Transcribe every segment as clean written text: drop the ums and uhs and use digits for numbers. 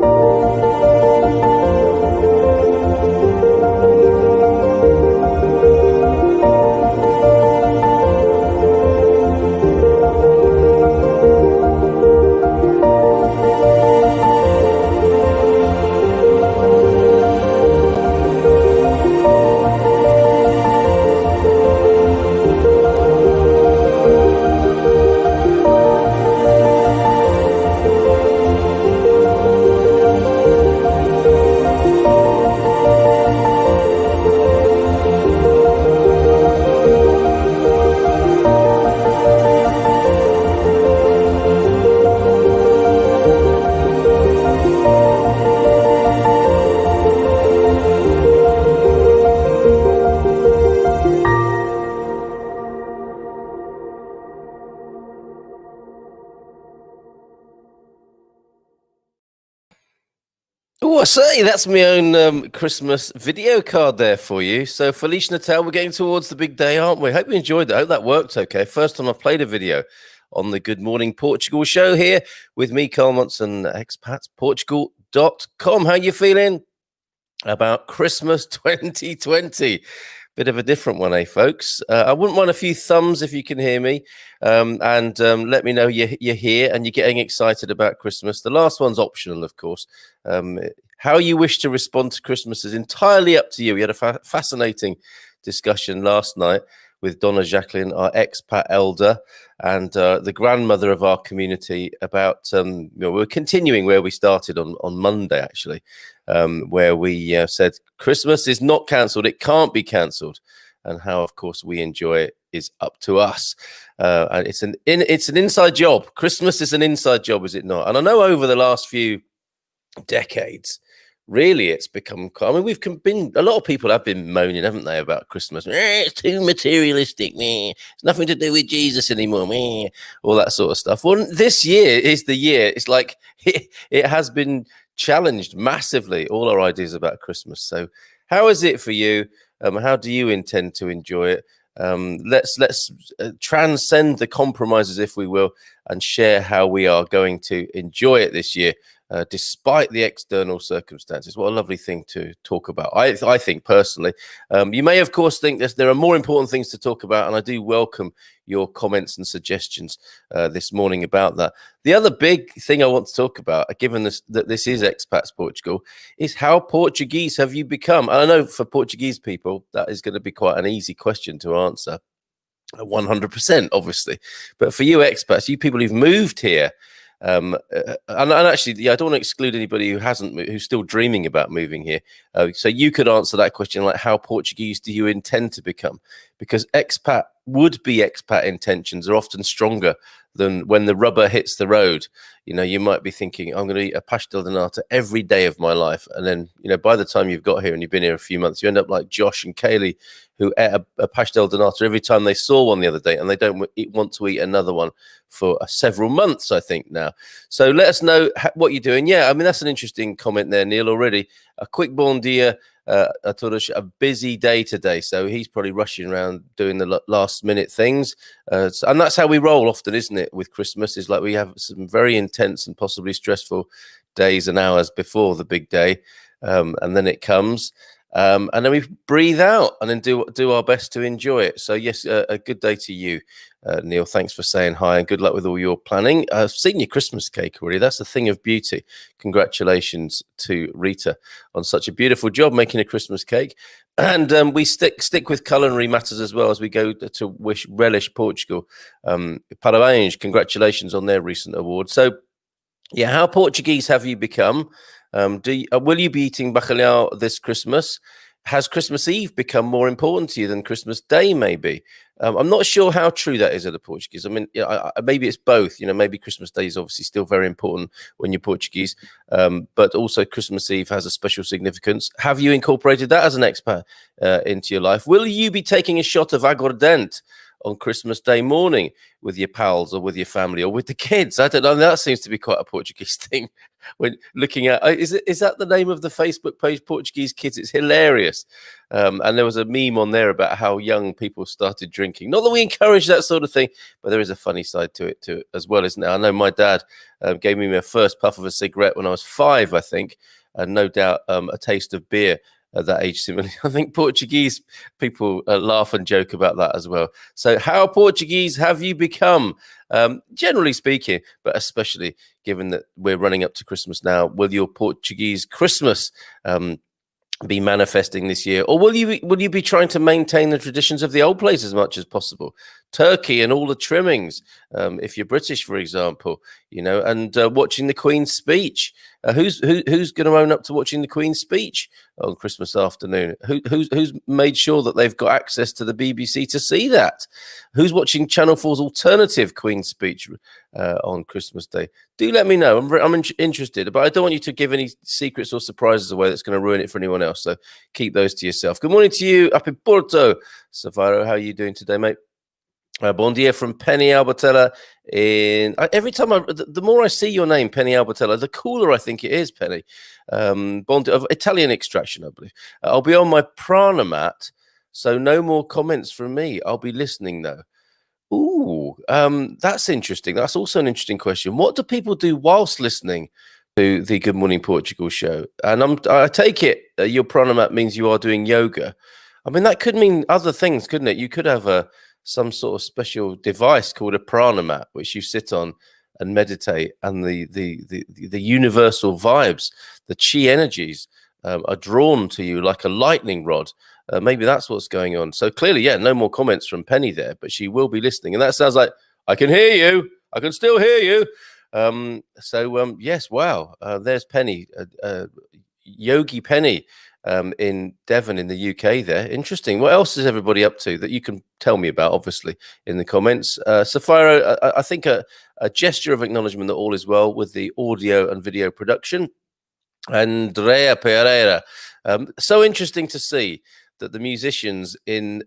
Oh, I say that's my own Christmas video card there for you. So Feliz Natal, we're getting towards the big day, aren't we? Hope you enjoyed that. I hope that worked okay. First time I've played a video on the Good Morning Portugal show here with me, Carl Munson, Expats, Portugal.com. How you feeling about Christmas 2020? Bit of a different one, eh, folks? I wouldn't mind a few thumbs if you can hear me, and let me know you're here and you're getting excited about Christmas. The last one's optional, of course. How you wish to respond to Christmas is entirely up to you. We had a fascinating discussion last night with Donna Jacqueline, our expat elder, and the grandmother of our community about, we're continuing where we started on Monday, actually, where we said Christmas is not cancelled. It can't be cancelled. And how, of course, we enjoy it is up to us. And it's an inside job. Christmas is an inside job, is it not? And I know over the last few decades, really, it's become. I mean, we've been. A lot of people have been moaning, haven't they, about Christmas? It's too materialistic. It's nothing to do with Jesus anymore. All that sort of stuff. Well, this year is the year. It's like it has been challenged massively. All our ideas about Christmas. So, how is it for you? How do you intend to enjoy it? Let's transcend the compromises, if we will, and share how we are going to enjoy it this year. Despite the external circumstances. What a lovely thing to talk about. I think personally, you may of course think there are more important things to talk about, and I do welcome your comments and suggestions this morning about that. The other big thing I want to talk about, given that this is Expats Portugal, is how Portuguese have you become? And I know for Portuguese people, that is going to be quite an easy question to answer. 100%, obviously. But for you expats, you people who've moved here, and actually, I don't want to exclude anybody who's still dreaming about moving here. So you could answer that question like, how Portuguese do you intend to become? Because would-be expat intentions are often stronger than when the rubber hits the road. You know, you might be thinking, I'm going to eat a pastel de nata every day of my life. And then, by the time you've got here and you've been here a few months, you end up like Josh and Kaylee, who ate a pastel de nata every time they saw one the other day, and they don't want to eat another one for several months, I think, now. So let us know what you're doing. Yeah, I mean, that's an interesting comment there, Neil, already. A quick bon dia. A busy day today, so he's probably rushing around doing the last minute things, and that's how we roll often, isn't it? With Christmas, is like we have some very intense and possibly stressful days and hours before the big day, and then it comes, and then we breathe out and then do our best to enjoy it. So yes, a good day to you, Neil. Thanks for saying hi, and good luck with all your planning. I've seen your Christmas cake already. That's a thing of beauty. Congratulations to Rita on such a beautiful job making a Christmas cake. And we stick with culinary matters as well as we go to relish Portugal. Parabéns, congratulations on their recent award. So yeah, how Portuguese have you become? Will you be eating bacalhau this Christmas? Has Christmas Eve become more important to you than Christmas Day, maybe? I'm not sure how true that is at the Portuguese. I mean, maybe it's both. Maybe Christmas Day is obviously still very important when you're Portuguese, but also Christmas Eve has a special significance. Have you incorporated that as an expat into your life? Will you be taking a shot of Aguardente on Christmas Day morning with your pals or with your family or with the kids. I don't know. That seems to be quite a Portuguese thing. When looking at, is that the name of the Facebook page, Portuguese Kids? It's hilarious. And there was a meme on there about how young people started drinking. Not that we encourage that sort of thing, but there is a funny side to it too, as well, isn't there? I know my dad gave me my first puff of a cigarette when I was 5, I think, and no doubt a taste of beer at that age. Similarly, I think Portuguese people laugh and joke about that as well. So how Portuguese have you become? Generally speaking, but especially given that we're running up to Christmas now, will your Portuguese Christmas be manifesting this year, or will you be trying to maintain the traditions of the old place as much as possible? Turkey and all the trimmings, if you're British, for example, and watching the Queen's speech. Who's going to own up to watching the Queen's speech on Christmas afternoon? Who's made sure that they've got access to the BBC to see that? Who's watching Channel 4's alternative Queen's speech on Christmas Day? Do let me know. I'm interested, but I don't want you to give any secrets or surprises away that's going to ruin it for anyone else. So keep those to yourself. Good morning to you up in Porto. Savaro, how are you doing today, mate? Bon dia from Penny Albertella. Every time the more I see your name, Penny Albertella, the cooler I think it is, Penny. Bon dia, of Italian extraction, I believe. I'll be on my prana mat, so no more comments from me. I'll be listening though. Ooh, that's interesting. That's also an interesting question. What do people do whilst listening to the Good Morning Portugal show? And I take it your prana mat means you are doing yoga. I mean, that could mean other things, couldn't it? You could have some sort of special device called a prana mat, which you sit on and meditate, and the universal vibes, the chi energies are drawn to you like a lightning rod. Maybe that's what's going on. So clearly, yeah, no more comments from Penny there, but she will be listening. And that sounds like, I can hear you. I can still hear you. Yes, wow. There's Penny, Yogi Penny. In Devon in the UK there. Interesting. What else is everybody up to that you can tell me about, obviously, in the comments? Safiro, I think a gesture of acknowledgement that all is well with the audio and video production. Andrea Pereira. So interesting to see that the musicians in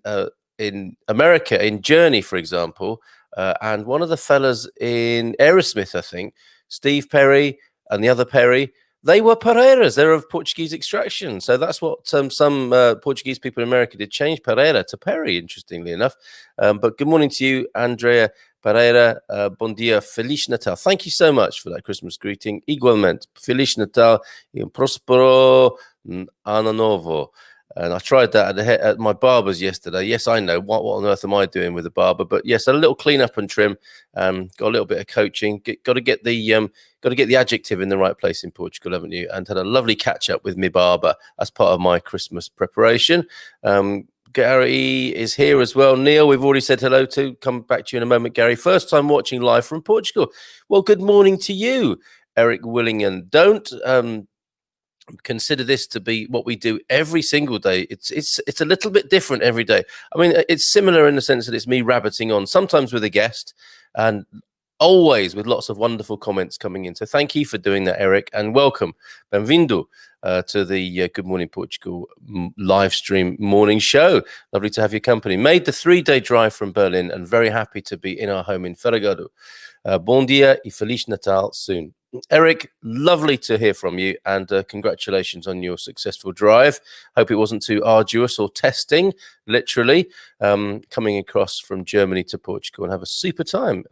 America, in Journey, for example, and one of the fellas in Aerosmith, I think, Steve Perry and the other Perry, they were Pereiras. They're of Portuguese extraction. So that's what some Portuguese people in America did, change Pereira to Perry, interestingly enough. But good morning to you, Andrea Pereira. Bom dia, Feliz Natal. Thank you so much for that Christmas greeting. Igualmente, Feliz Natal e prospero ano novo. And I tried that at my barber's yesterday. Yes, I know. What on earth am I doing with a barber? But yes, a little clean up and trim. Got a little bit of coaching. Got to get the adjective in the right place in Portugal, haven't you? And had a lovely catch up with my barber as part of my Christmas preparation. Gary is here as well. Neil, we've already said hello to. Come back to you in a moment, Gary. First time watching live from Portugal. Well, good morning to you, Eric Willingen. Don't consider this to be what we do every single day. It's a little bit different every day. I mean, it's similar in the sense that it's me rabbiting on, sometimes with a guest, and always with lots of wonderful comments coming in. So thank you for doing that, Eric, and welcome. Bem-vindo to the Good Morning Portugal live stream morning show. Lovely to have your company. Made the 3-day drive from Berlin and very happy to be in our home in Ferragado. Bon dia e Feliz Natal soon. Eric, lovely to hear from you, and congratulations on your successful drive. Hope it wasn't too arduous or testing, literally, coming across from Germany to Portugal, and have a super time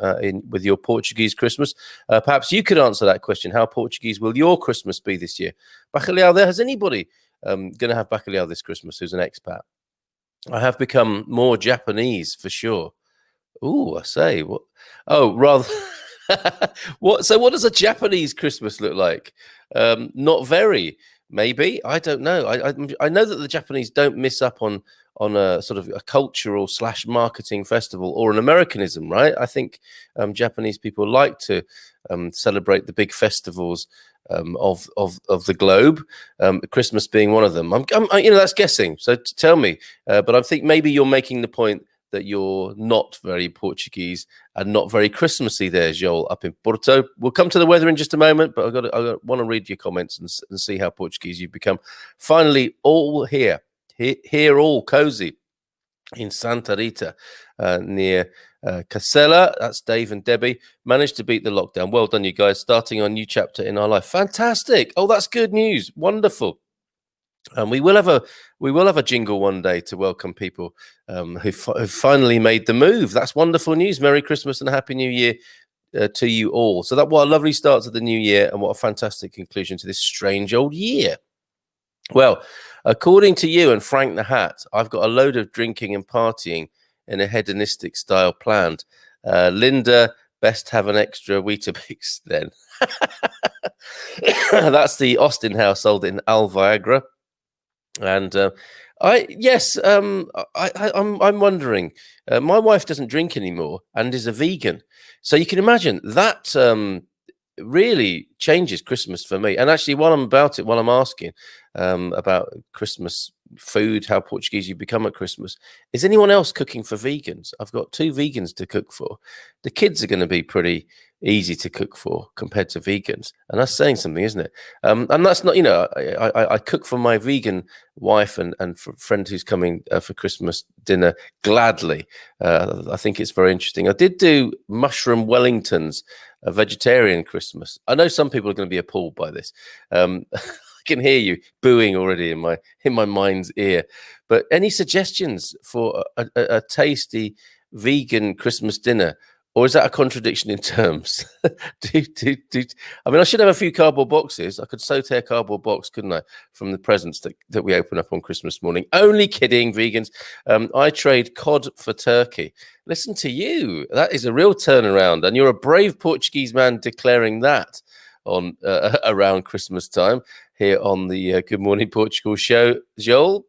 with your Portuguese Christmas. Perhaps you could answer that question. How Portuguese will your Christmas be this year? Bacalhau there. Has anybody going to have bacalhau this Christmas who's an expat? I have become more Japanese for sure. Ooh, I say. What? Oh, rather... What? So what does a Japanese Christmas look like? Not very, maybe. I don't know. I know that the Japanese don't miss up on a sort of a cultural / marketing festival or an Americanism, right? I think Japanese people like to celebrate the big festivals of the globe, Christmas being one of them. I'm that's guessing. So tell me, but I think maybe you're making the point that you're not very Portuguese and not very Christmassy there, Joel, up in Porto. We'll come to the weather in just a moment, but I want to read your comments and see how Portuguese you've become. Finally, all here all cozy in Santa Rita. near Casella. That's Dave and Debbie. Managed to beat the lockdown. Well done, you guys. Starting a new chapter in our life. Fantastic. Oh, that's good news. Wonderful. And we will have a jingle one day to welcome people who finally made the move. That's wonderful news. Merry Christmas and Happy New Year to you all. So what a lovely start to the new year, and what a fantastic conclusion to this strange old year. Well, according to you and Frank the Hat, I've got a load of drinking and partying in a hedonistic style planned. Linda, best have an extra Weetabix then. That's the Austin household in Alviagra. And I'm wondering. My wife doesn't drink anymore and is a vegan, so you can imagine that really changes Christmas for me. And actually, while I'm asking about Christmas food, how Portuguese you become at Christmas, is anyone else cooking for vegans? I've got 2 vegans to cook for. The kids are going to be pretty easy to cook for compared to vegans, and that's saying something, isn't it? And that's not, I cook for my vegan wife and for friend who's coming for Christmas dinner gladly. I think it's very interesting. I did do mushroom Wellingtons, a vegetarian Christmas. I know some people are going to be appalled by this. I can hear you booing already in my mind's ear. But any suggestions for a tasty vegan Christmas dinner? Or is that a contradiction in terms? I mean, I should have a few cardboard boxes. I could so tear a cardboard box, couldn't I, from the presents that we open up on Christmas morning. Only kidding, vegans. I trade cod for turkey. Listen to you. That is a real turnaround. And you're a brave Portuguese man declaring that on around Christmas time here on the Good Morning Portugal show. Joel?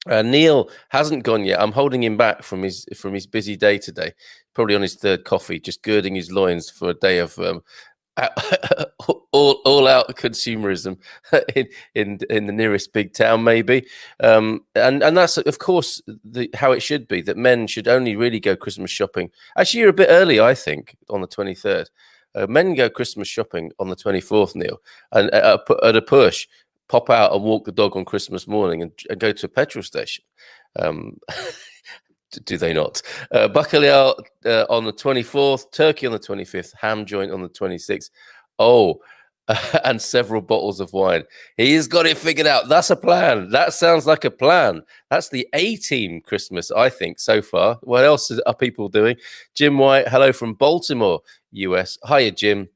Neil hasn't gone yet. I'm holding him back from his busy day today. Probably on his 3rd coffee, just girding his loins for a day of all out consumerism in the nearest big town, maybe. And that's of course how it should be. That men should only really go Christmas shopping. Actually, you're a bit early, I think, on the 23rd. Men go Christmas shopping on the 24th, Neil, and at a push, pop out and walk the dog on Christmas morning and go to a petrol station. Do they not? Bacalhau on the 24th, turkey on the 25th, ham joint on the 26th. Oh, and several bottles of wine. He's got it figured out. That's a plan. That sounds like a plan. That's the A-team Christmas, I think, so far. What else are people doing? Jim White, hello from Baltimore, US. Hiya, Jim.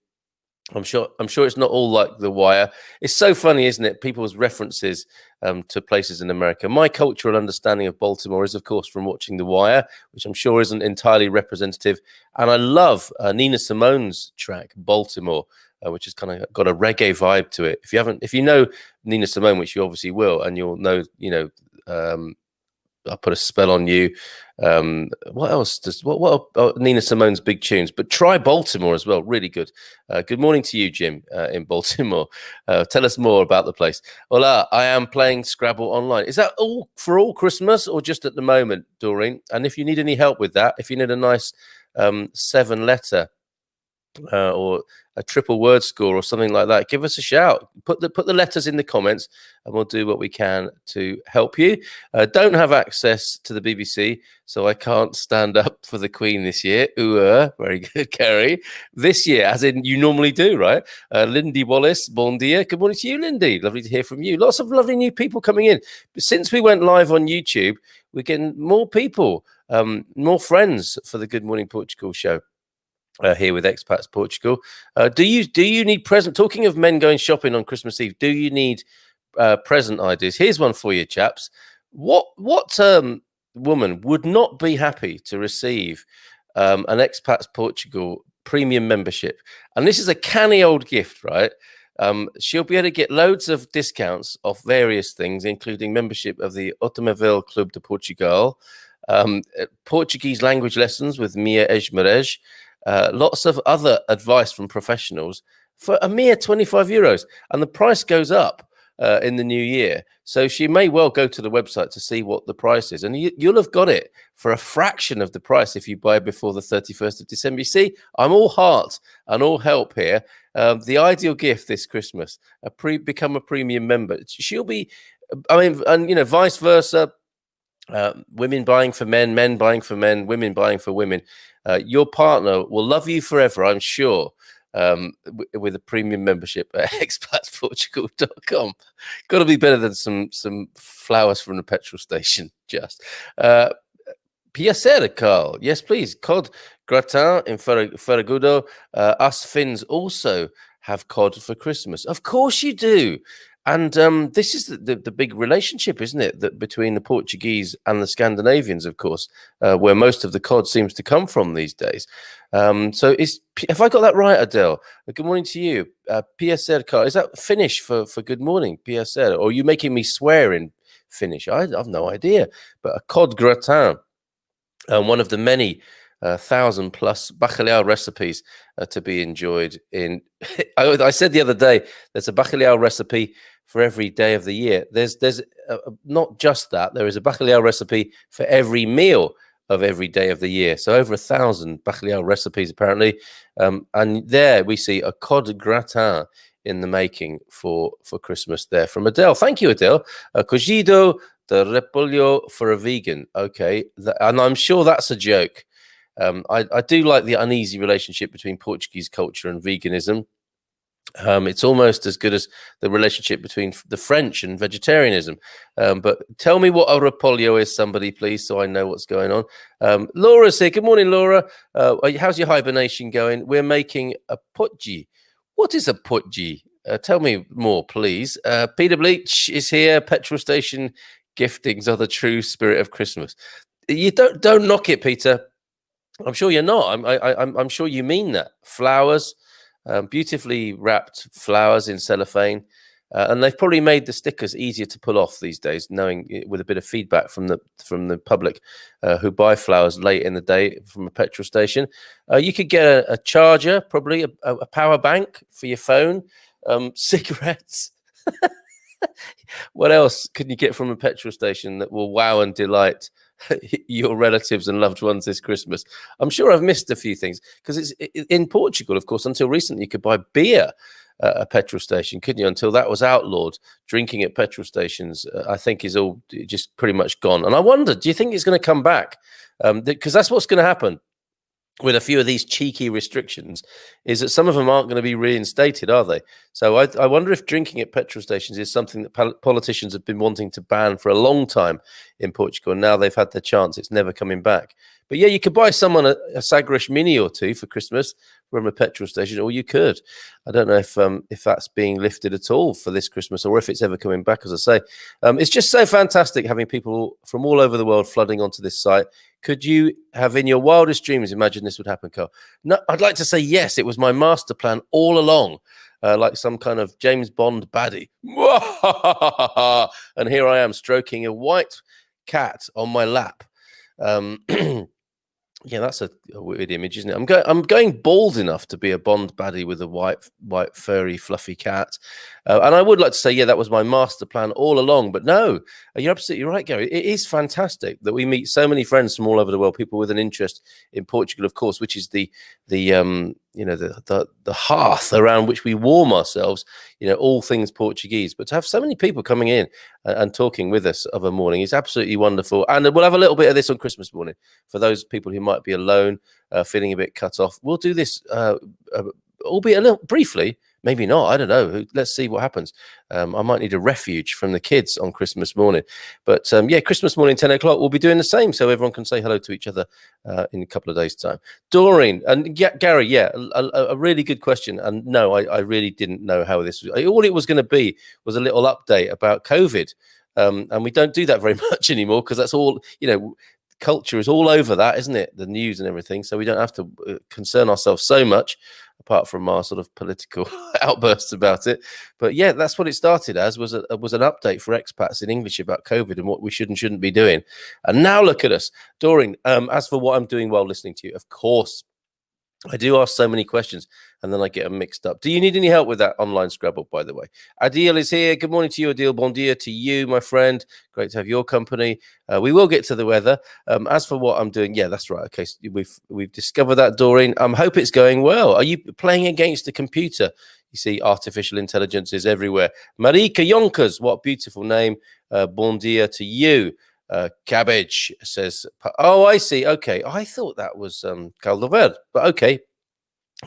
I'm sure it's not all like The Wire. It's so funny, isn't it? People's references to places in America. My cultural understanding of Baltimore is, of course, from watching The Wire, which I'm sure isn't entirely representative. And I love Nina Simone's track, Baltimore, which has kind of got a reggae vibe to it. If you know Nina Simone, which you obviously will, and you'll know, I Put a Spell on You. What else what are Nina Simone's big tunes? But try Baltimore as well. Really good. Good morning to you, Jim, in Baltimore. Tell us more about the place. Hola, I am playing Scrabble online. Is that all for all Christmas or just at the moment, Doreen? And if you need any help with that, if you need a nice 7-letter or a triple word score or something like that, give us a shout. Put the letters in the comments and we'll do what we can to help you. Don't have access to the BBC, so I can't stand up for the Queen this year. Ooh, very good, Kerry. This year, as in you normally do, right? Lindy Wallace, bon dia. Good morning to you, Lindy. Lovely to hear from you. Lots of lovely new people coming in. But since we went live on YouTube, we're getting more people, more friends for the Good Morning Portugal show. Here with Expats Portugal. Do you need present? Talking of men going shopping on Christmas Eve, do you need present ideas? Here's one for you, chaps. What woman would not be happy to receive an Expats Portugal premium membership? And this is a canny old gift, right? She'll be able to get loads of discounts off various things, including membership of the Automóvel Clube de Portugal, Portuguese language lessons with Mia Esmerej, lots of other advice from professionals for a mere €25, and the price goes up in the new year. So she may well go to the website to see what the price is, and you'll have got it for a fraction of the price if you buy before the 31st of December. You see, I'm all heart and all help here. The ideal gift this Christmas: become a premium member. She'll be, and vice versa. women buying for men, men buying for men, women buying for women. Your partner will love you forever, I'm sure, with a premium membership at expatsportugal.com. Got to be better than some flowers from the petrol station. Just piacere, Carl. Yes, please. Cod gratin in Ferragudo. Us Finns also have cod for Christmas. Of course you do. And this is the big relationship, isn't it, that between the Portuguese and the Scandinavians, of course, where most of the cod seems to come from these days. So have I got that right, Adele? Good morning to you. Piacere, Carl. Is that Finnish for good morning? Piacere. Or are you making me swear in Finnish? I've no idea. But a cod gratin. One of the many 1,000+ bacalhau recipes to be enjoyed in. I said the other day, there's a bacalhau recipe for every day of the year. There's not just that. There is a bacalhau recipe for every meal of every day of the year. So over 1,000 bacalhau recipes apparently, and there we see a cod gratin in the making for Christmas. There from Adele. Thank you, Adele. Cogido the repollo for a vegan. Okay, and I'm sure that's a joke. I do like the uneasy relationship between Portuguese culture and veganism. It's almost as good as the relationship between the French and vegetarianism. But tell me what a repollo is, somebody, please, so I know what's going on. Laura's here. Good morning, Laura. How's your hibernation going? We're making a putji. What is a putji? Tell me more, please. Peter Bleach is here. Petrol station giftings are the true spirit of Christmas. You don't knock it, Peter. I'm sure you're not. I'm sure you mean that. Flowers, beautifully wrapped flowers in cellophane, and they've probably made the stickers easier to pull off these days, knowing with a bit of feedback from the public who buy flowers late in the day from a petrol station. You could get a charger, probably a power bank for your phone, cigarettes. What else can you get from a petrol station that will wow and delight your relatives and loved ones this Christmas? I'm sure I've missed a few things because it's in Portugal, of course. Until recently, you could buy beer at a petrol station, couldn't you? Until that was outlawed, drinking at petrol stations, I think, is all just pretty much gone. And I wonder, do you think it's going to come back? Because that's what's going to happen with a few of these cheeky restrictions, is that some of them aren't going to be reinstated, are they? So I wonder if drinking at petrol stations is something that politicians have been wanting to ban for a long time in Portugal, and now they've had their chance. It's never coming back. But yeah, you could buy someone a Sagres Mini or two for Christmas from a petrol station, or you could. I don't know if that's being lifted at all for this Christmas, or if it's ever coming back. As I say, it's just so fantastic having people from all over the world flooding onto this site. Could you have, in your wildest dreams, imagined this would happen, Carl? No, I'd like to say yes. It was my master plan all along, like some kind of James Bond baddie. And here I am stroking a white cat on my lap. Yeah, that's a weird image, isn't it? I'm going bald enough to be a Bond baddie with a white, furry, fluffy cat. And I would like to say, yeah, that was my master plan all along. But no, you're absolutely right, Gary. It is fantastic that we meet so many friends from all over the world, people with an interest in Portugal, of course, which is the hearth around which we warm ourselves, all things Portuguese. But to have so many people coming in and talking with us of a morning is absolutely wonderful. And we'll have a little bit of this on Christmas morning for those people who might be alone, feeling a bit cut off. We'll do this, albeit a little briefly. Maybe not. I don't know. Let's see what happens. I might need a refuge from the kids on Christmas morning. But yeah, Christmas morning, 10 o'clock, we'll be doing the same so everyone can say hello to each other in a couple of days' time. Doreen and Gary, yeah, a really good question. And no, I really didn't know how this was. All it was going to be was a little update about COVID. And we don't do that very much anymore because that's all, culture is all over that, isn't it? The news and everything. So we don't have to concern ourselves so much, apart from our sort of political outbursts about it. But yeah, that's what it started as, was an update for expats in English about COVID and what we should and shouldn't be doing. And now look at us. Doreen, as for what I'm doing while listening to you, of course, I do ask so many questions and then I get them mixed up. Do you need any help with that online Scrabble, by the way? Adil is here. Good morning to you, Adil. Bon dia to you, my friend. Great to have your company. We will get to the weather. As for what I'm doing, yeah, that's right. Okay, so we've discovered that, Doreen. I hope it's going well. Are you playing against a computer? You see artificial intelligence is everywhere. Marika Yonkers, what a beautiful name. Bon dia to you. Cabbage, says. Oh, I see. Okay. I thought that was caldo verde, but okay.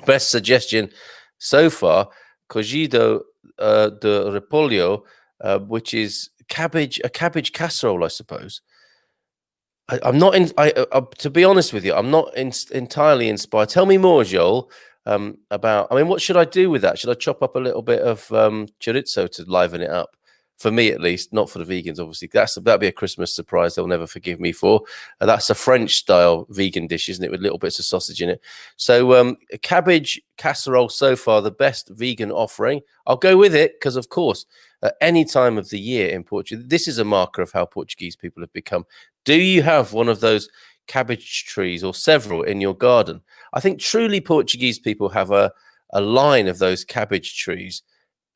Best suggestion so far, cogito de repollo, which is a cabbage casserole, I suppose. I'm not in. To be honest with you, I'm not entirely inspired. Tell me more, Joel. About. I mean, what should I do with that? Should I chop up a little bit of chorizo to liven it up? For me, at least, not for the vegans. Obviously, that'd be a Christmas surprise. They'll never forgive me for. That's a French style vegan dish, isn't it, with little bits of sausage in it? So, a cabbage casserole so far, the best vegan offering. I'll go with it because, of course, at any time of the year in Portugal, this is a marker of how Portuguese people have become. Do you have one of those cabbage trees or several in your garden? I think truly Portuguese people have a line of those cabbage trees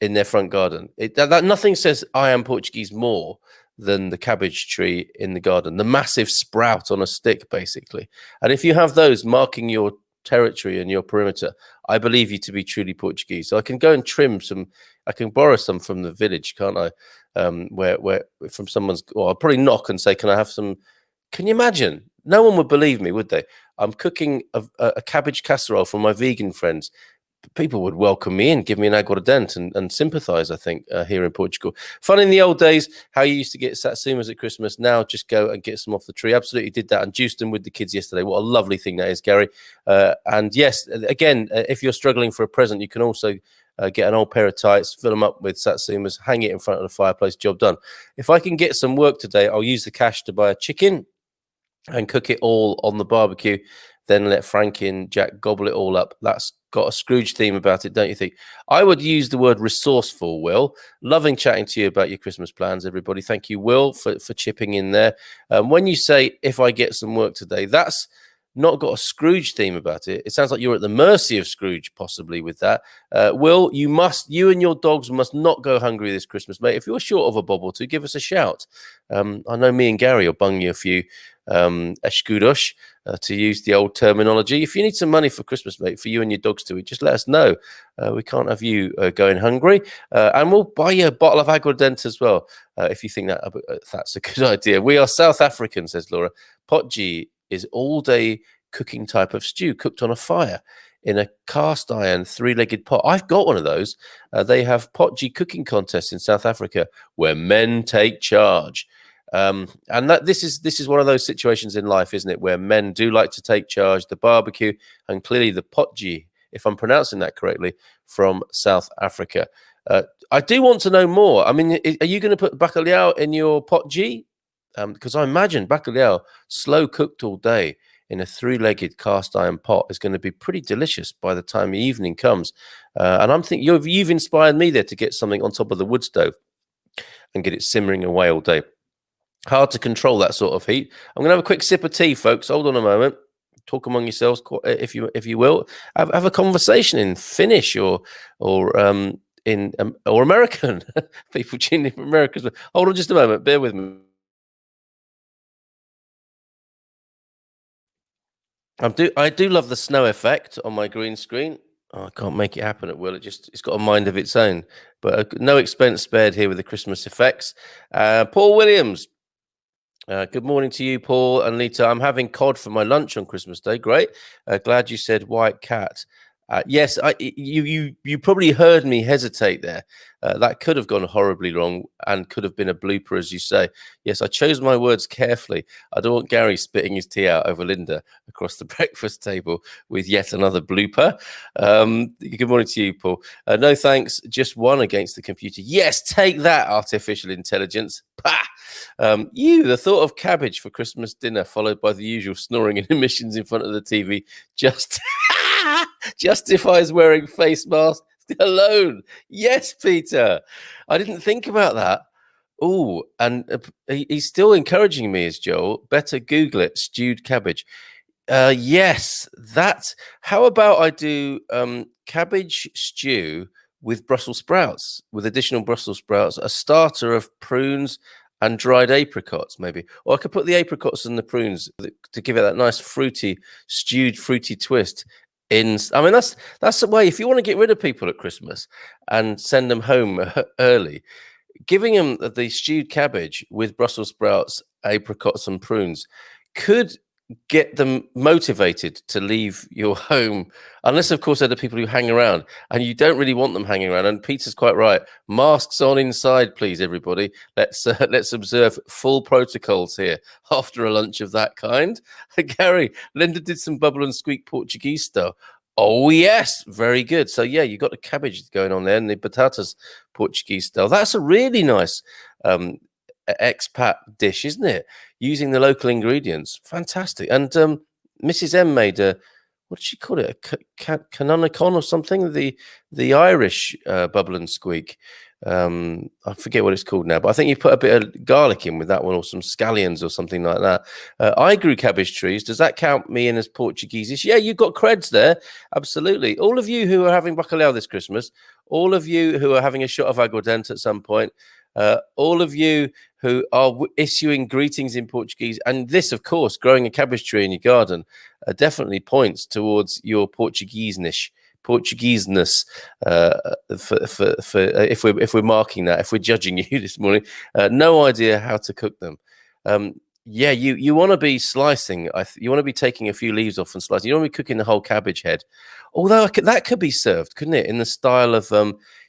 in their front garden. That nothing says I am Portuguese more than the cabbage tree in the garden, the massive sprout on a stick, basically. And if you have those marking your territory and your perimeter, I believe you to be truly Portuguese. So I can go and trim some. I can borrow some from the village, can't I? Where from someone's, or I'll probably knock and say, "Can I have some?" Can you imagine? No one would believe me, would they? I'm cooking a cabbage casserole for my vegan friends. People would welcome me in, give me an aguardente and sympathize, I think, here in Portugal. Fun in the old days, how you used to get satsumas at Christmas. Now just go and get some off the tree. Absolutely did that and juiced them with the kids yesterday. What a lovely thing that is, Gary. And yes, again, if you're struggling for a present, you can also get an old pair of tights, fill them up with satsumas, hang it in front of the fireplace, job done. If I can get some work today, I'll use the cash to buy a chicken and cook it all on the barbecue, then let Frankie and Jack gobble it all up. That's got a Scrooge theme about it, don't you think? I would use the word resourceful, Will. Loving chatting to you about your Christmas plans, everybody. Thank you, Will, for chipping in there. When you say, if I get some work today, that's not got a Scrooge theme about it. It sounds like you're at the mercy of Scrooge, possibly, with that. Will, you and your dogs must not go hungry this Christmas, mate. If you're short of a bob or two, give us a shout. I know me and Gary will bung you a few escudos, to use the old terminology. If you need some money for Christmas, mate, for you and your dogs to eat, just let us know. We can't have you going hungry. And we'll buy you a bottle of aguardente as well, if you think that's a good idea. We are South African, says Laura. Potji is all-day cooking type of stew cooked on a fire in a cast iron 3-legged pot. I've got one of those. They have potji cooking contests in South Africa where men take charge. And this is one of those situations in life, isn't it, where men do like to take charge, the barbecue, and clearly the potji, if I'm pronouncing that correctly, from South Africa. I do want to know more. I mean, are you going to put bacalhau in your potji? Because I imagine bacalhau, slow cooked all day in a 3-legged cast iron pot, is going to be pretty delicious by the time the evening comes. And I'm thinking you've inspired me there to get something on top of the wood stove and get it simmering away all day. Hard to control that sort of heat. I'm going to have a quick sip of tea, folks. Hold on a moment. Talk among yourselves, if you will. Have a conversation in Finnish or American. People tuning in from America. Hold on just a moment. Bear with me. I do love the snow effect on my green screen. Oh, I can't make it happen at will. It's got a mind of its own. But no expense spared here with the Christmas effects. Paul Williams. Good morning to you, Paul and Lita. I'm having cod for my lunch on Christmas Day. Great. Glad you said white cat. Yes, you probably heard me hesitate there. That could have gone horribly wrong and could have been a blooper, as you say. Yes, I chose my words carefully. I don't want Gary spitting his tea out over Linda across the breakfast table with yet another blooper. Good morning to you, Paul. No thanks, just one against the computer. Yes, take that, artificial intelligence. Pah! The thought of cabbage for Christmas dinner, followed by the usual snoring and emissions in front of the TV, just justifies wearing face masks alone. Yes, Peter. I didn't think about that. Oh, and he's still encouraging me, as Joel. Better Google it, stewed cabbage. Yes, how about I do cabbage stew with Brussels sprouts, with additional Brussels sprouts, a starter of prunes and dried apricots, maybe. Or I could put the apricots and the prunes to give it that nice stewed fruity twist. I mean, that's the way. If you want to get rid of people at Christmas and send them home early, giving them the stewed cabbage with Brussels sprouts, apricots, and prunes could get them motivated to leave your home, unless of course they're the people who hang around, and you don't really want them hanging around. And Peter's quite right. Masks on inside, please, everybody. Let's observe full protocols here after a lunch of that kind. Gary, Linda did some bubble and squeak Portuguese style. Oh yes, very good. So yeah, you got the cabbage going on there and the batatas Portuguese style. That's a really nice expat dish, isn't it? Using the local ingredients, fantastic. And Mrs. M made a, what did she call it? A canonicon or something? The Irish bubble and squeak. I forget what it's called now, but I think you put a bit of garlic in with that one, or some scallions or something like that. I grew cabbage trees. Does that count me in as Portuguese? Yeah, you've got creds there. Absolutely. All of you who are having bacalhau this Christmas, all of you who are having a shot of aguardente at some point, all of you who are issuing greetings in Portuguese, and this, of course, growing a cabbage tree in your garden, definitely points towards your Portugueseness. For if we're marking that, if we're judging you this morning, no idea how to cook them. Yeah, you want to be slicing. You want to be taking a few leaves off and slicing. You don't want to be cooking the whole cabbage head. Although that could be served, couldn't it? In the style of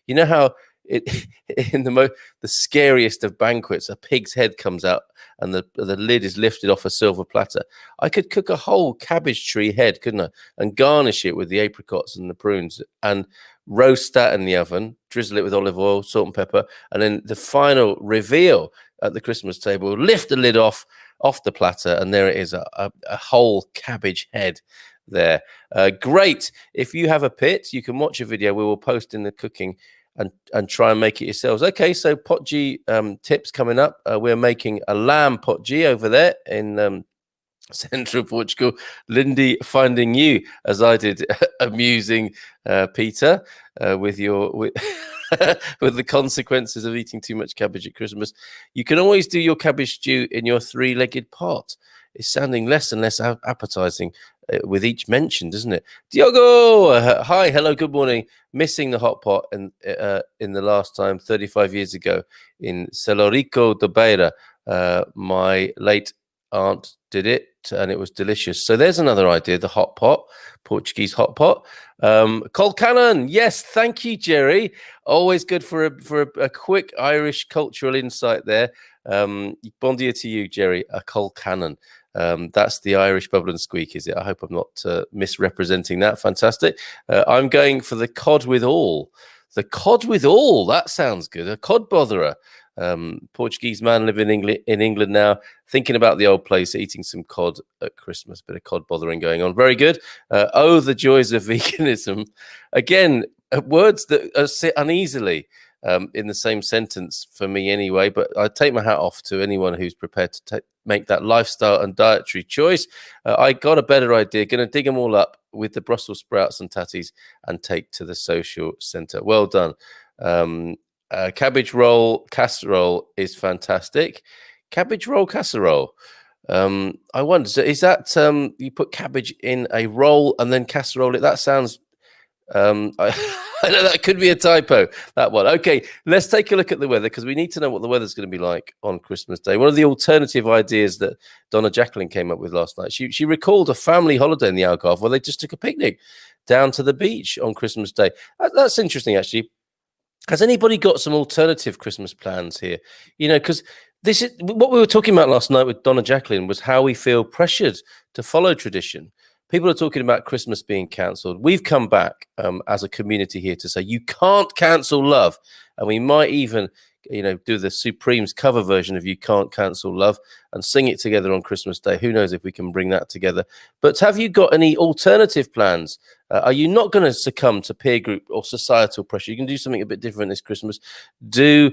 you know how in the scariest of banquets, a pig's head comes out and the lid is lifted off a silver platter. I could cook a whole cabbage tree head, couldn't I? And garnish it with the apricots and the prunes and roast that in the oven, drizzle it with olive oil, salt and pepper. And then the final reveal at the Christmas table, lift the lid off the platter, and there it is, a whole cabbage head there. Great. If you have a pit, you can watch a video we will post in the cooking and try and make it yourselves. Okay, so potji tips coming up. We're making a lamb potji over there in central Portugal. Lindy finding you, as I did, amusing Peter with with the consequences of eating too much cabbage at Christmas. You can always do your cabbage stew in your three-legged pot. It's sounding less and less appetizing with each mention, doesn't it? Diogo, hi, hello, good morning. Missing the hot pot in the last time 35 years ago in Celorico de Beira. My late aunt did it and it was delicious. So there's another idea, the hot pot, Portuguese hot pot. Colcannon, yes, thank you, Jerry. Always good for a quick Irish cultural insight there. Bon dia to you, Jerry. A Colcannon. That's the Irish bubble and squeak, is it? I hope I'm not misrepresenting that. Fantastic. I'm going for the cod with all. The cod with all. That sounds good. A cod botherer. Portuguese man living in England now, thinking about the old place, eating some cod at Christmas. Bit of cod bothering going on. Very good. Oh, the joys of veganism. Again, words that sit uneasily in the same sentence for me anyway, but I take my hat off to anyone who's prepared to make that lifestyle and dietary choice. I got a better idea. Going to dig them all up with the Brussels sprouts and tatties and take to the social centre. Well done. Cabbage roll casserole is fantastic. Cabbage roll casserole. I wonder, so is that you put cabbage in a roll and then casserole it? That sounds I know that could be a typo, that one. Okay, let's take a look at the weather, because we need to know what the weather's going to be like on Christmas Day. One of the alternative ideas that Donna Jacqueline came up with last night, she recalled a family holiday in the Algarve where they just took a picnic down to the beach on Christmas Day. That's interesting, actually. Has anybody got some alternative Christmas plans here? You know, because this is what we were talking about last night with Donna Jacqueline, was how we feel pressured to follow tradition. People are talking about Christmas being cancelled. We've come back as a community here to say you can't cancel love. And we might even, you know, do the Supremes cover version of You Can't Cancel Love and sing it together on Christmas Day. Who knows if we can bring that together. But have you got any alternative plans? Are you not going to succumb to peer group or societal pressure? You can do something a bit different this Christmas. Do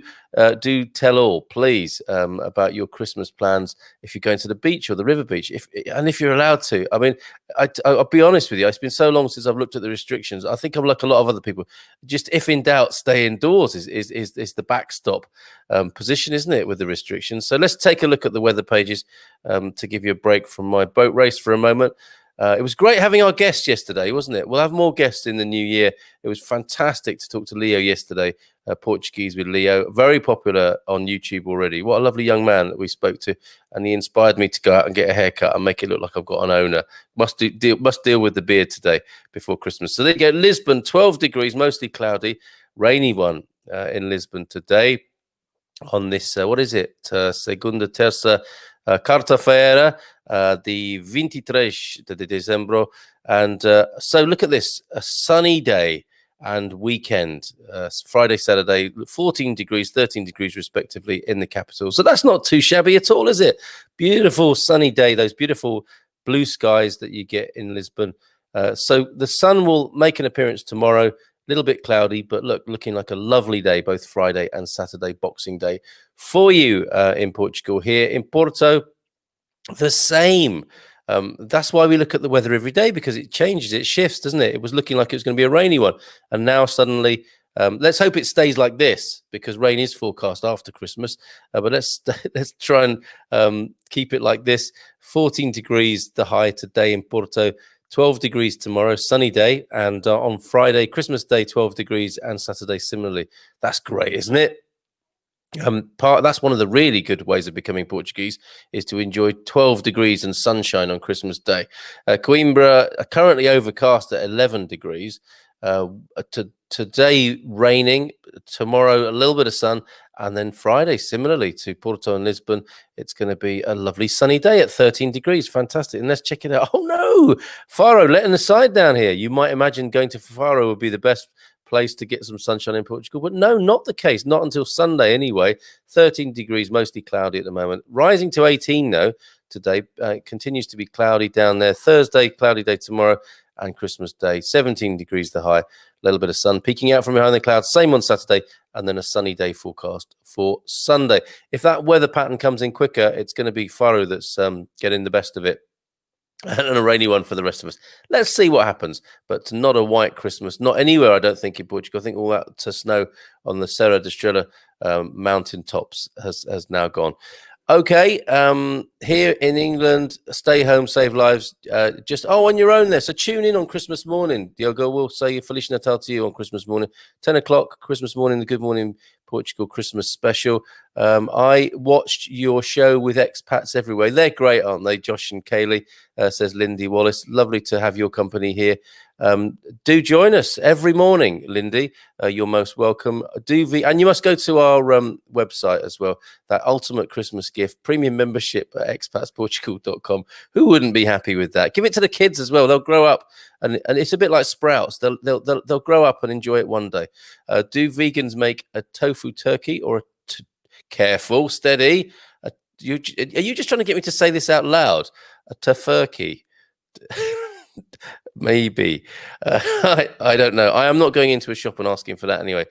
tell all, please, about your Christmas plans if you're going to the beach or the river beach, if you're allowed to. I mean, I'll be honest with you. It's been so long since I've looked at the restrictions. I think I'm like a lot of other people. Just if in doubt, stay indoors is the backstop position, isn't it, with the restrictions? So let's take a look at the weather pages to give you a break from my boat race for a moment. It was great having our guests yesterday, wasn't it? We'll have more guests in the new year. It was fantastic to talk to Leo yesterday, Portuguese with Leo. Very popular on YouTube already. What a lovely young man that we spoke to. And he inspired me to go out and get a haircut and make it look like I've got an owner. Must deal with the beard today before Christmas. So there you go. Lisbon, 12 degrees, mostly cloudy. Rainy one in Lisbon today. On this, what is it? Segunda, terça, quarta-feira, the 23 de dezembro. And so look at this, a sunny day and weekend, Friday, Saturday, 14 degrees, 13 degrees respectively in the capital. So that's not too shabby at all, is it? Beautiful sunny day, those beautiful blue skies that you get in Lisbon. So the sun will make an appearance tomorrow. Little bit cloudy, but looking like a lovely day, both Friday and Saturday, Boxing Day, for you in Portugal. Here in Porto, the same. That's why we look at the weather every day, because it changes, it shifts, doesn't it? It was looking like it was going to be a rainy one, and now suddenly, let's hope it stays like this, because rain is forecast after Christmas. But let's try and keep it like this. 14 degrees the high today in Porto. 12 degrees tomorrow, sunny day, and on Friday, Christmas Day, 12 degrees, and Saturday similarly. That's great, isn't it? That's one of the really good ways of becoming Portuguese, is to enjoy 12 degrees and sunshine on Christmas Day. Coimbra currently overcast at 11 degrees. Today raining, tomorrow a little bit of sun, and then Friday similarly to Porto and Lisbon, it's going to be a lovely sunny day at 13 degrees. Fantastic. And let's check it out. Oh no, Faro letting the side down here. You might imagine going to Faro would be the best place to get some sunshine in Portugal, but no, not the case. Not until Sunday anyway. 13 degrees, mostly cloudy at the moment, rising to 18 though today. Continues to be cloudy down there. Thursday, cloudy day tomorrow, and Christmas Day, 17 degrees the high, a little bit of sun peeking out from behind the clouds. Same on Saturday, and then a sunny day forecast for Sunday. If that weather pattern comes in quicker, it's going to be Faro that's getting the best of it, and a rainy one for the rest of us. Let's see what happens. But not a white Christmas, not anywhere, I don't think, in Portugal. I think all that snow on the Serra da Estrela mountain tops has now gone. Okay, here in England, stay home, save lives. Just on your own there. So tune in on Christmas morning. Diogo will say Feliz Natal to you on Christmas morning, 10 o'clock Christmas morning, the Good Morning Portugal Christmas special. I watched your show with Expats Everywhere. They're great, aren't they? Josh and Kaylee, says Lindy Wallace. Lovely to have your company here. Do join us every morning, Lindy. You're most welcome. And you must go to our website as well. That ultimate Christmas gift, premium membership at expatsportugal.com. Who wouldn't be happy with that? Give it to the kids as well. They'll grow up, and it's a bit like Sprouts. They'll grow up and enjoy it one day. Do vegans make a tofu turkey or careful, steady? Are you just trying to get me to say this out loud? A tofurkey? Maybe. I don't know. I am not going into a shop and asking for that anyway.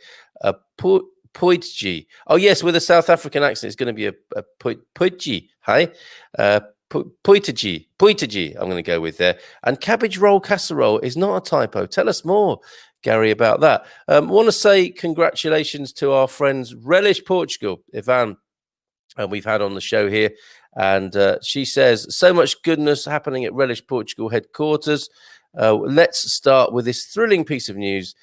Poitji. Oh, yes, with a South African accent, it's going to be a Poitji. Hi. Poitji, I'm going to go with there. And cabbage roll casserole is not a typo. Tell us more, Gary, about that. Want to say congratulations to our friends Relish Portugal, Ivan, we've had on the show here. And she says, so much goodness happening at Relish Portugal headquarters. Let's start with this thrilling piece of news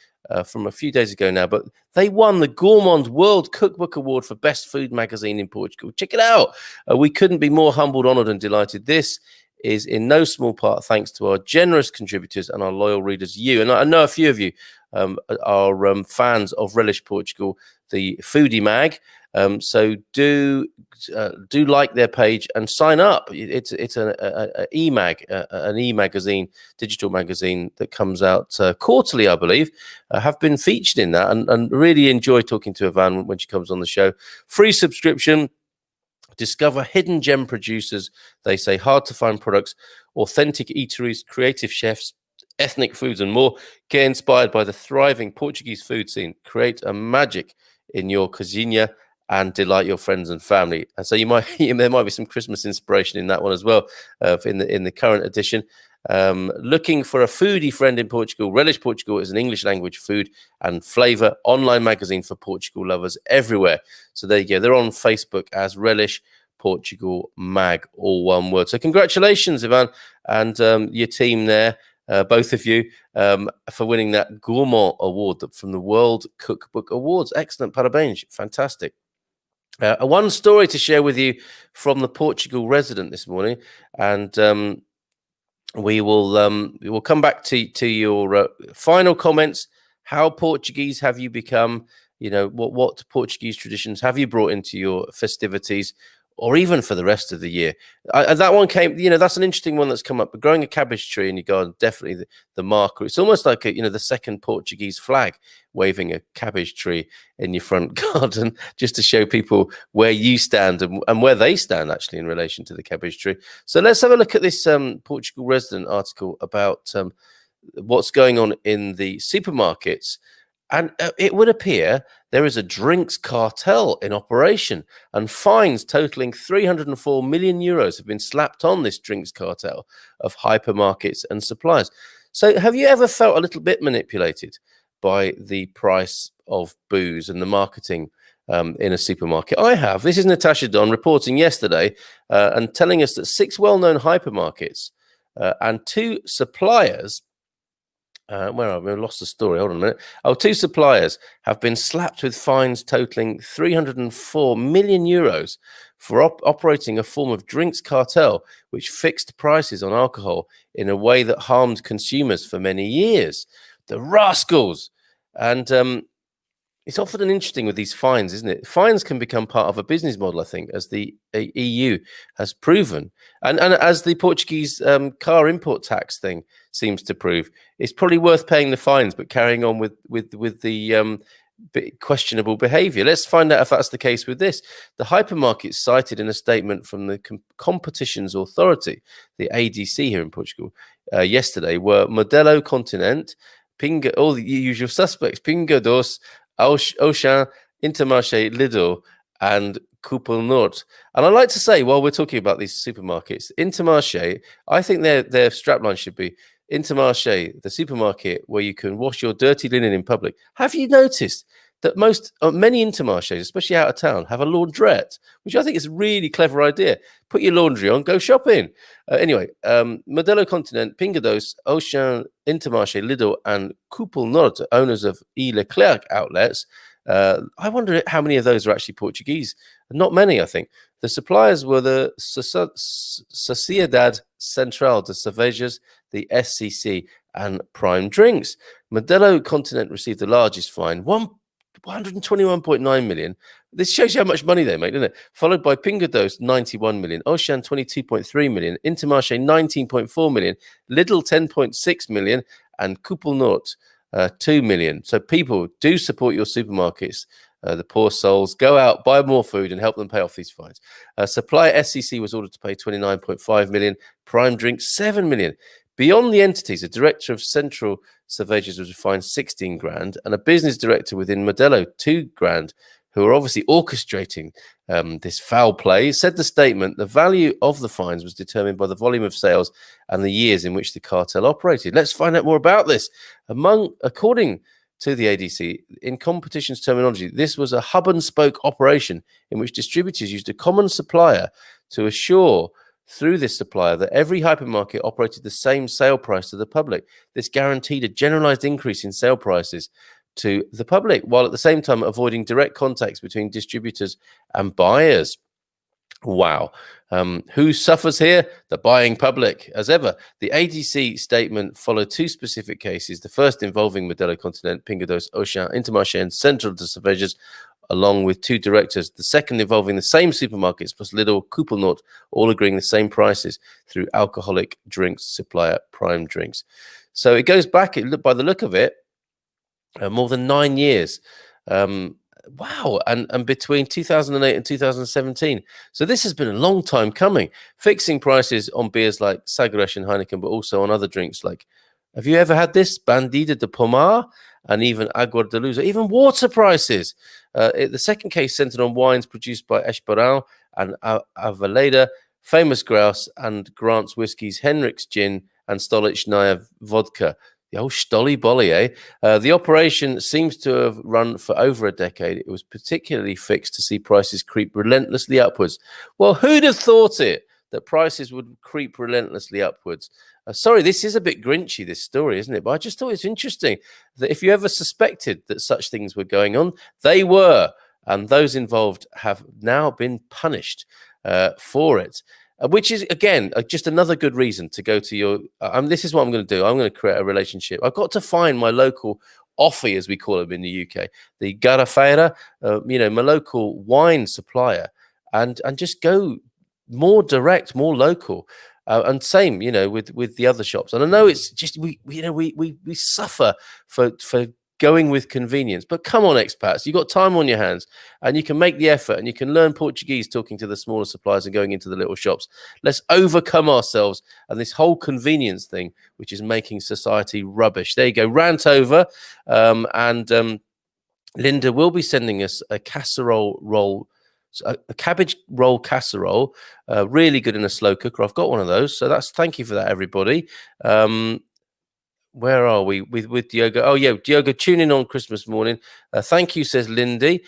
from a few days ago now. But they won the Gourmand World Cookbook Award for Best Food Magazine in Portugal. Check it out. We couldn't be more humbled, honoured and delighted. This is in no small part thanks to our generous contributors and our loyal readers, you. And I know a few of you are fans of Relish Portugal, the foodie mag. So do like their page and sign up. It's an e-magazine, digital magazine that comes out quarterly, I believe. Have been featured in that and really enjoy talking to Ivan when she comes on the show. Free subscription. Discover hidden gem producers. They say hard to find products, authentic eateries, creative chefs, ethnic foods and more. Get inspired by the thriving Portuguese food scene. Create a magic in your cozinha and delight your friends and family. And so there might be some Christmas inspiration in that one as well, in the current edition. Looking for a foodie friend in Portugal? Relish Portugal is an English language food and flavour online magazine for Portugal lovers everywhere. So there you go. They're on Facebook as Relish Portugal Mag, all one word. So congratulations, Ivan, and your team there, both of you, for winning that Gourmand Award from the World Cookbook Awards. Excellent, parabéns, fantastic. One story to share with you from the Portugal resident this morning, and we will come back to your final comments. How Portuguese have you become? You know, what Portuguese traditions have you brought into your festivities, or even for the rest of the year? And that one came, you know, that's an interesting one that's come up. But growing a cabbage tree in your garden, definitely the marker. It's almost like the second Portuguese flag, waving a cabbage tree in your front garden, just to show people where you stand and where they stand actually in relation to the cabbage tree. So let's have a look at this Portugal resident article about what's going on in the supermarkets. And it would appear there is a drinks cartel in operation, and fines totaling 304 million euros have been slapped on this drinks cartel of hypermarkets and suppliers. So have you ever felt a little bit manipulated by the price of booze and the marketing in a supermarket? I have. This is Natasha Don reporting yesterday and telling us that 6 well-known hypermarkets and 2 suppliers, where have I lost the story? Hold on a minute. 2 suppliers have been slapped with fines totaling 304 million euros for operating a form of drinks cartel, which fixed prices on alcohol in a way that harmed consumers for many years. The rascals! And it's often interesting with these fines, isn't it? Fines can become part of a business model, I think, as the EU has proven. And as the Portuguese car import tax thing seems to prove, it's probably worth paying the fines, but carrying on with the questionable behavior. Let's find out if that's the case with this. The hypermarket cited in a statement from the Competitions Authority, the ADC here in Portugal, yesterday were Modelo Continente, Pinga, all the usual suspects, Pinga Dos, Auchan, Intermarché, Lidl, and Coupon Nord. And I'd like to say, while we're talking about these supermarkets, Intermarché, I think their strapline should be Intermarché, the supermarket where you can wash your dirty linen in public. Have you noticed that many Intermarchés, especially out of town, have a laundrette, which I think is a really clever idea. Put your laundry on, go shopping. Anyway, Modelo Continente, Pinga Dos, Auchan, Intermarché, Lidl, and Coupon Nord, owners of E. Leclerc outlets. I wonder how many of those are actually Portuguese. Not many, I think. The suppliers were the Sociedade Central de Cervejas, the SCC, and Prime Drinks. Modelo Continente received the largest fine, 121.9 million. This shows you how much money they make, doesn't it? Followed by Pinga Dos, 91 million, Auchan, 22.3 million, Intermarché, 19.4 million, Lidl, 10.6 million, and Coupon Nord, 2 million. So people, do support your supermarkets. The poor souls, go out, buy more food, and help them pay off these fines. Supplier SCC was ordered to pay 29.5 million. Prime Drinks, 7 million. Beyond the entities, a director of Central Cervejas was fined 16 grand, and a business director within Modelo, 2 grand, who are obviously orchestrating this foul play. Said the statement, the value of the fines was determined by the volume of sales and the years in which the cartel operated. Let's find out more about this. According to the ADC, in competitions terminology, this was a hub and spoke operation in which distributors used a common supplier to assure through this supplier that every hypermarket operated the same sale price to the public. This guaranteed a generalized increase in sale prices to the public, while at the same time avoiding direct contacts between distributors and buyers. Wow. Who suffers here? The buying public, as ever. The ADC statement followed 2 specific cases, the first involving Modelo Continente, Pinga Dos, Auchan, Intermarché, and Central de Cervejas, along with 2 directors. The second involving the same supermarkets plus Lidl, Coupon Nord, all agreeing the same prices through alcoholic drinks supplier Prime Drinks. So it goes back, by the look of it, more than 9 years. Wow. And between 2008 and 2017. So this has been a long time coming. Fixing prices on beers like Sagres and Heineken, but also on other drinks like, have you ever had this? Bandida de Pomar and even Aguardente, even water prices. The second case centered on wines produced by Esperão and Aveleda, Famous Grouse and Grant's Whiskies, Henrik's Gin, and Stolichnaya Vodka. The old Stolly Bolly, eh? The operation seems to have run for over a decade. It was particularly fixed to see prices creep relentlessly upwards. Well, who'd have thought it, that prices would creep relentlessly upwards? Sorry, this is a bit grinchy, this story, isn't it? But I just thought it's interesting that if you ever suspected that such things were going on, they were. And those involved have now been punished for it. Which is, again, just another good reason to go to your. This is what I'm going to do. I'm going to create a relationship. I've got to find my local offie, as we call them in the UK, the garrafeira, my local wine supplier, and just go more direct, more local. And same, with the other shops. And I know it's just we suffer for going with convenience. But come on, expats, you've got time on your hands and you can make the effort and you can learn Portuguese talking to the smaller suppliers and going into the little shops. Let's overcome ourselves and this whole convenience thing, which is making society rubbish. There you go, rant over. Linda will be sending us a casserole roll, a cabbage roll casserole, really good in a slow cooker. I've got one of those. So thank you for that, everybody. Where are we with Diogo? Oh, yeah, Diogo, tune in on Christmas morning. Thank you, says Lindy,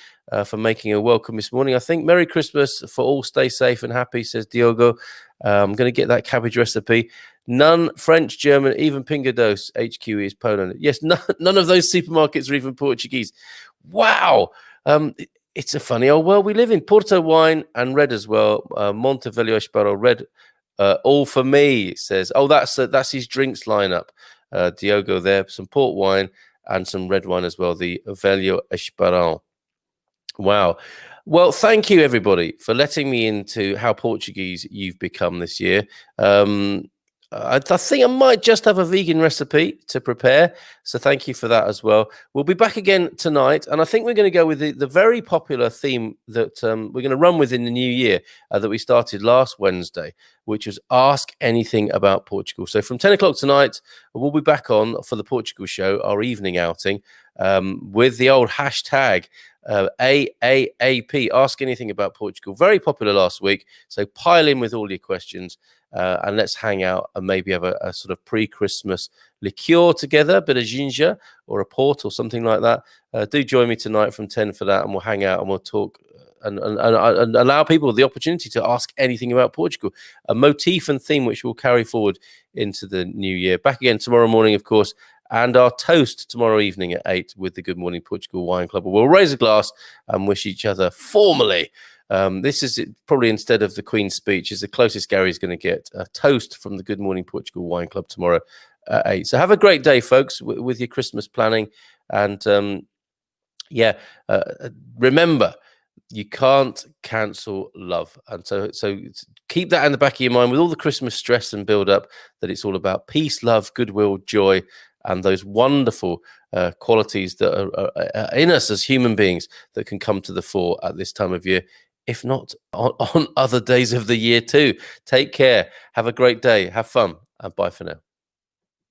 for making a welcome this morning. I think Merry Christmas for all. Stay safe and happy, says Diogo. I'm going to get that cabbage recipe. None French, German, even Pingados. HQ is Poland. Yes, none of those supermarkets are even Portuguese. Wow. It's a funny old world we live in. Porto wine and red as well. Montevideo Esparro red. All for me, says. Oh, that's his drinks lineup. Diogo there, some port wine and some red wine as well, the Velho Esparão. Wow. Well, thank you, everybody, for letting me into how Portuguese you've become this year. I think I might just have a vegan recipe to prepare. So thank you for that as well. We'll be back again tonight. And I think we're going to go with the very popular theme that we're going to run with in the new year that we started last Wednesday, which was Ask Anything About Portugal. So from 10 o'clock tonight, we'll be back on for the Portugal show, our evening outing, with the old hashtag AAAP, Ask Anything About Portugal. Very popular last week. So pile in with all your questions. And let's hang out and maybe have a sort of pre-Christmas liqueur together, a bit of ginger or a port or something like that. Do join me tonight from 10 for that, and we'll hang out and we'll talk and allow people the opportunity to ask anything about Portugal, a motif and theme which we'll carry forward into the new year. Back again tomorrow morning, of course, and our toast tomorrow evening at 8 with the Good Morning Portugal Wine Club. We'll raise a glass and wish each other formally. This is probably, instead of the Queen's speech, is the closest Gary's going to get. A toast from the Good Morning Portugal Wine Club tomorrow at 8. So have a great day, folks, with your Christmas planning. And remember, you can't cancel love. And so keep that in the back of your mind with all the Christmas stress and build up, that it's all about peace, love, goodwill, joy, and those wonderful qualities that are in us as human beings that can come to the fore at this time of year, if not on other days of the year too. Take care. Have a great day. Have fun. And bye for now.